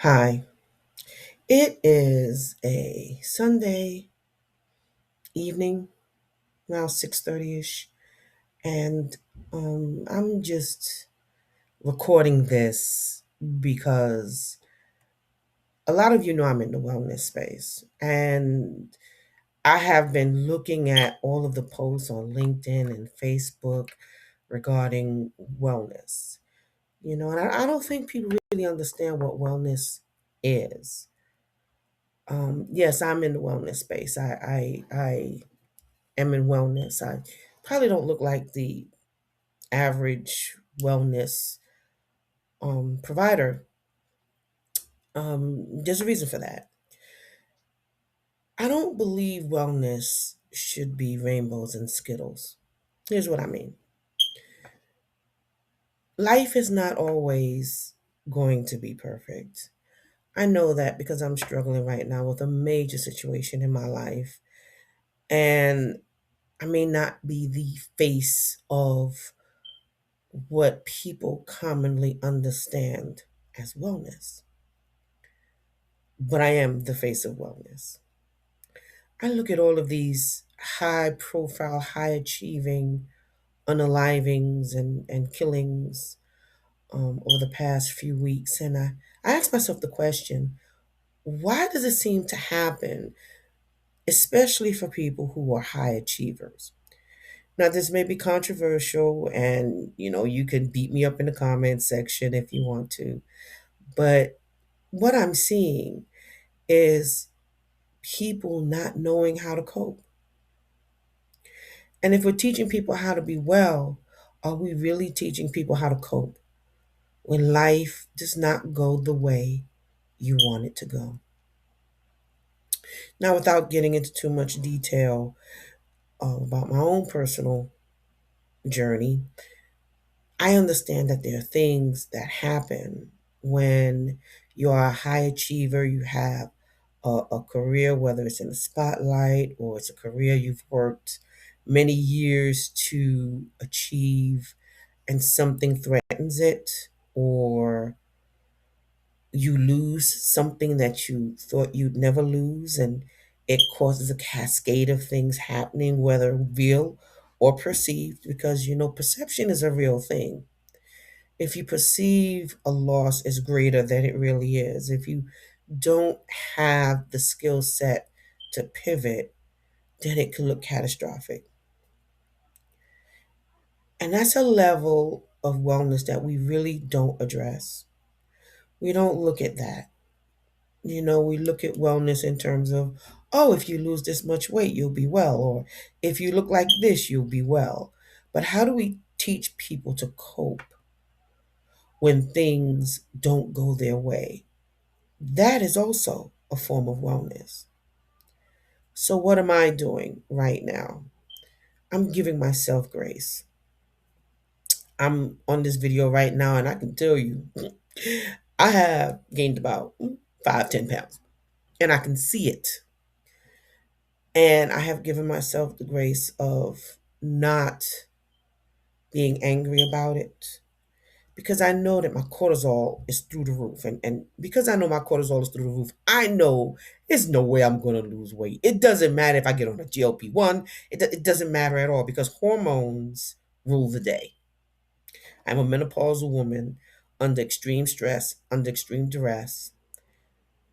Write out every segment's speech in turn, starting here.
Hi. It is a Sunday evening, around 6:30ish, and I'm just recording this because a lot of you know I'm in the wellness space, and I have been looking at all of the posts on LinkedIn and Facebook regarding wellness. And I don't think people really understand what wellness is. Yes, I'm in the wellness space. I am in wellness. I probably don't look like the average wellness provider. There's a reason for that. I don't believe wellness should be rainbows and Skittles. Here's what I mean. Life is not always going to be perfect. I know that because I'm struggling right now with a major situation in my life. And I may not be the face of what people commonly understand as wellness, but I am the face of wellness. I look at all of these high profile, high achieving unalivings and killings over the past few weeks, and I ask myself the question, why does it seem to happen, especially for people who are high achievers? Now, this may be controversial, and you can beat me up in the comments section if you want to, but what I'm seeing is people not knowing how to cope. And if we're teaching people how to be well, are we really teaching people how to cope when life does not go the way you want it to go? Now, without getting into too much detail about my own personal journey, I understand that there are things that happen when you are a high achiever, you have a career, whether it's in the spotlight or it's a career you've worked many years to achieve, and something threatens it, or you lose something that you thought you'd never lose, and it causes a cascade of things happening, whether real or perceived, because perception is a real thing. If you perceive a loss as greater than it really is, if you don't have the skill set to pivot, then it could look catastrophic. And that's a level of wellness that we really don't address. We don't look at that. We look at wellness in terms of, oh, if you lose this much weight, you'll be well, or if you look like this, you'll be well. But how do we teach people to cope when things don't go their way? That is also a form of wellness. So, what am I doing right now? I'm giving myself grace. I'm on this video right now, and I can tell you, I have gained about 5, 10 pounds, and I can see it. And I have given myself the grace of not being angry about it, because I know that my cortisol is through the roof. And because I know my cortisol is through the roof, I know there's no way I'm going to lose weight. It doesn't matter if I get on a GLP-1, it doesn't matter at all, because hormones rule the day. I'm a menopausal woman under extreme stress, under extreme duress.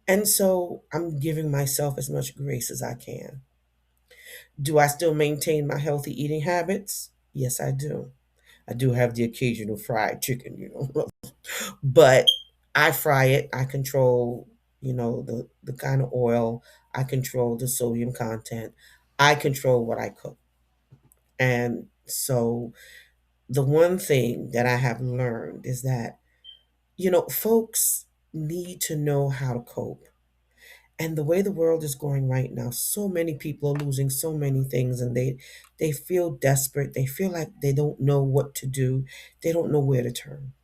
And so I'm giving myself as much grace as I can. Do I still maintain my healthy eating habits? Yes, I do. I do have the occasional fried chicken. But I fry it. I control, the kind of oil. I control the sodium content. I control what I cook. And so the one thing that I have learned is that, folks need to know how to cope. And the way the world is going right now, so many people are losing so many things, and they feel desperate. They feel like they don't know what to do. They don't know where to turn.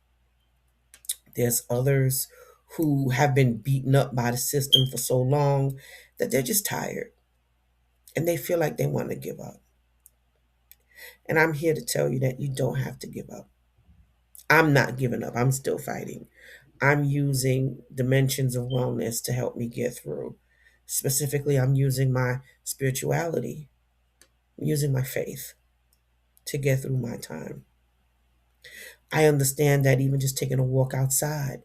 There's others who have been beaten up by the system for so long that they're just tired, and they feel like they want to give up. And I'm here to tell you that you don't have to give up. I'm not giving up. I'm still fighting. I'm using dimensions of wellness to help me get through. Specifically, I'm using my spirituality, using my faith to get through my time. I understand that even just taking a walk outside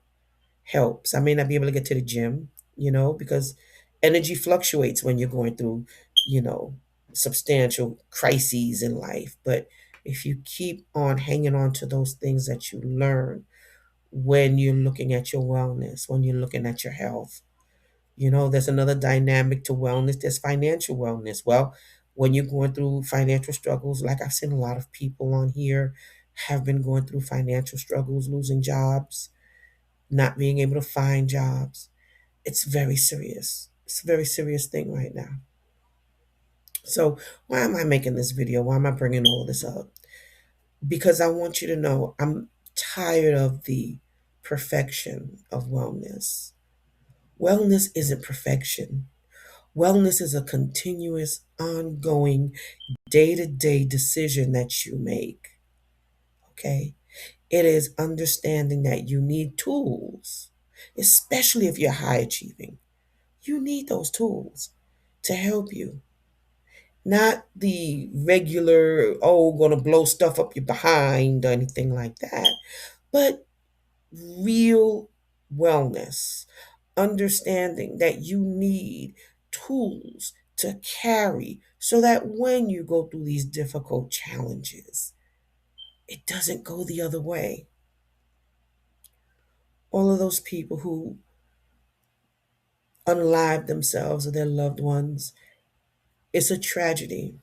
helps. I may not be able to get to the gym, because energy fluctuates when you're going through, you know, substantial crises in life. But if you keep on hanging on to those things that you learn when you're looking at your wellness, when you're looking at your health, there's another dynamic to wellness. There's financial wellness. Well, when you're going through financial struggles, like I've seen a lot of people on here have been going through financial struggles, losing jobs, not being able to find jobs. It's very serious. It's a very serious thing right now. So, why am I making this video? Why am I bringing all this up? Because I want you to know I'm tired of the perfection of wellness. Wellness isn't perfection. Wellness is a continuous, ongoing, day to day decision that you make. Okay? It is understanding that you need tools, especially if you're high achieving. You need those tools to help you. Not the regular, oh, gonna blow stuff up your behind or anything like that, but real wellness. Understanding that you need tools to carry so that when you go through these difficult challenges, it doesn't go the other way. All of those people who unalive themselves or their loved ones, it's a tragedy.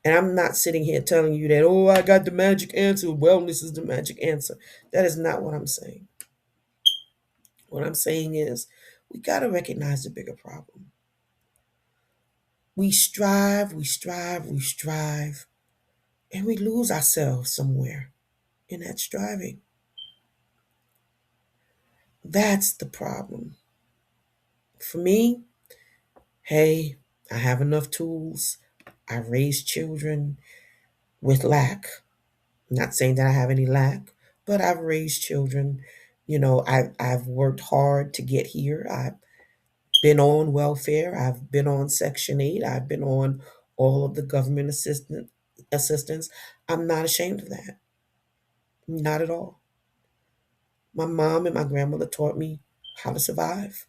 And I'm not sitting here telling you that, oh, I got the magic answer. Wellness is the magic answer. That is not what I'm saying. What I'm saying is we got to recognize the bigger problem. We strive, we strive, we strive, and we lose ourselves somewhere in that striving. That's the problem. For me, hey, I have enough tools. I raise children with lack. I'm not saying that I have any lack, but I've raised children. I've worked hard to get here. I've been on welfare. I've been on Section 8. I've been on all of the government assistance. I'm not ashamed of that. Not at all. My mom and my grandmother taught me how to survive.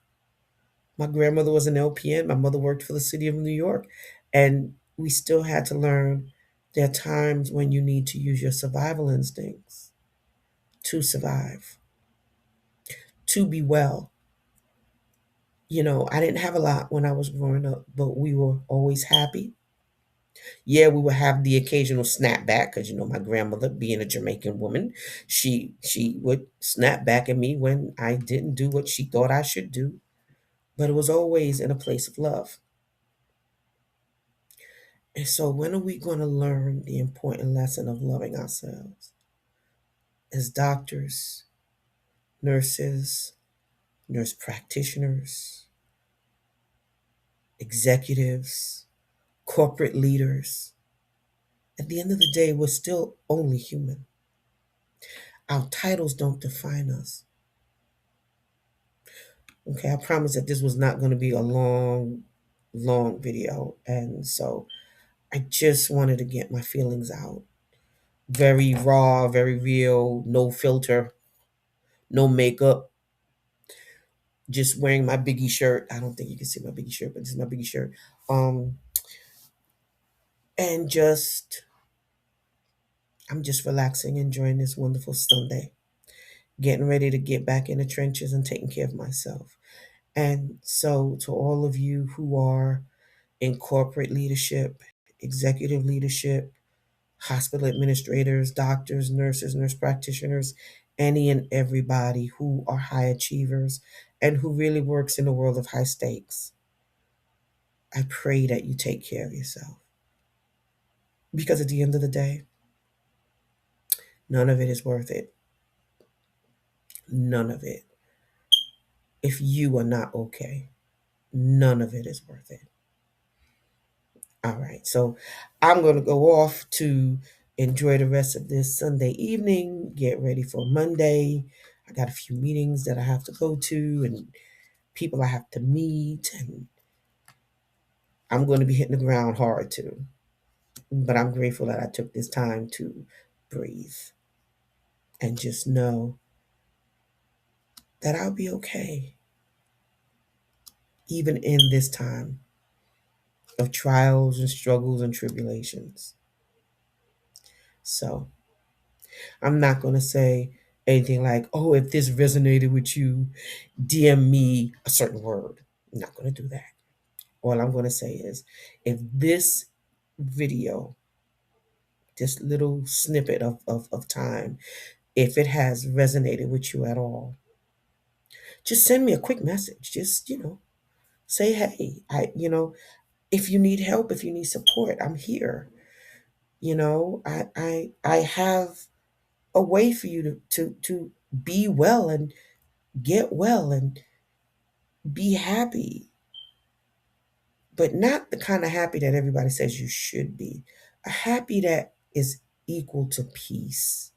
My grandmother was an LPN. My mother worked for the city of New York. And we still had to learn there are times when you need to use your survival instincts to survive, to be well. I didn't have a lot when I was growing up, but we were always happy. Yeah, we would have the occasional snapback because my grandmother, being a Jamaican woman, she would snap back at me when I didn't do what she thought I should do. But it was always in a place of love. And so, when are we going to learn the important lesson of loving ourselves as doctors, nurses, nurse practitioners, executives, corporate leaders? At the end of the day, we're still only human. Our titles don't define us. Okay, I promise that this was not going to be a long, long video. And so I just wanted to get my feelings out. Very raw, very real, no filter, no makeup, just wearing my Biggie shirt. I don't think you can see my Biggie shirt, but this is my Biggie shirt. Um, and I'm just relaxing, enjoying this wonderful Sunday, getting ready to get back in the trenches and taking care of myself. And so, to all of you who are in corporate leadership, executive leadership, hospital administrators, doctors, nurses, nurse practitioners, any and everybody who are high achievers and who really works in the world of high stakes, I pray that you take care of yourself. Because at the end of the day, none of it is worth it. None of it. If you are not okay, none of it is worth it. All right, so I'm going to go off to enjoy the rest of this Sunday evening, get ready for Monday. I got a few meetings that I have to go to and people I have to meet, and I'm going to be hitting the ground hard too. But I'm grateful that I took this time to breathe and just know that I'll be okay, even in this time of trials and struggles and tribulations. So I'm not going to say anything like, oh, if this resonated with you, DM me a certain word. I'm not going to do that. All I'm going to say is, if this video, this little snippet of time, if it has resonated with you at all, just send me a quick message. Just, say, hey, if you need help, if you need support, I'm here. I have a way for you to be well and get well and be happy, but not the kind of happy that everybody says you should be. A happy that is equal to peace,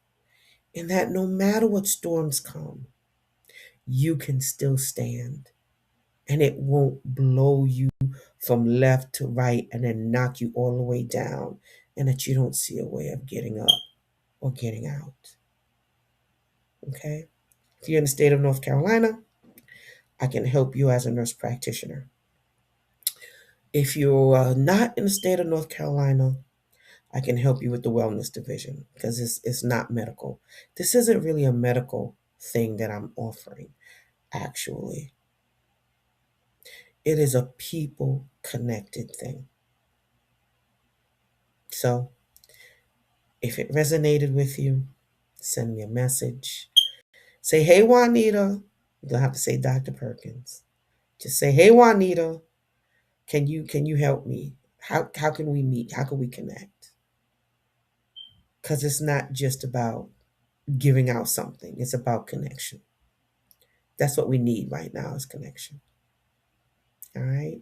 and that no matter what storms come, you can still stand and it won't blow you from left to right and then knock you all the way down, and that you don't see a way of getting up or getting out. Okay? If you're in the state of North Carolina, I can help you as a nurse practitioner. If you're not in the state of North Carolina, I can help you with the wellness division because it's not medical. This isn't really a medical thing that I'm offering, actually. It is a people connected thing. So if it resonated with you, send me a message. Say, hey, Juanita. You don't have to say Dr. Perkins. Just say, hey, Juanita, can you help me? How can we meet? How can we connect? Because it's not just about giving out something. It's about connection. That's what we need right now is connection. All right.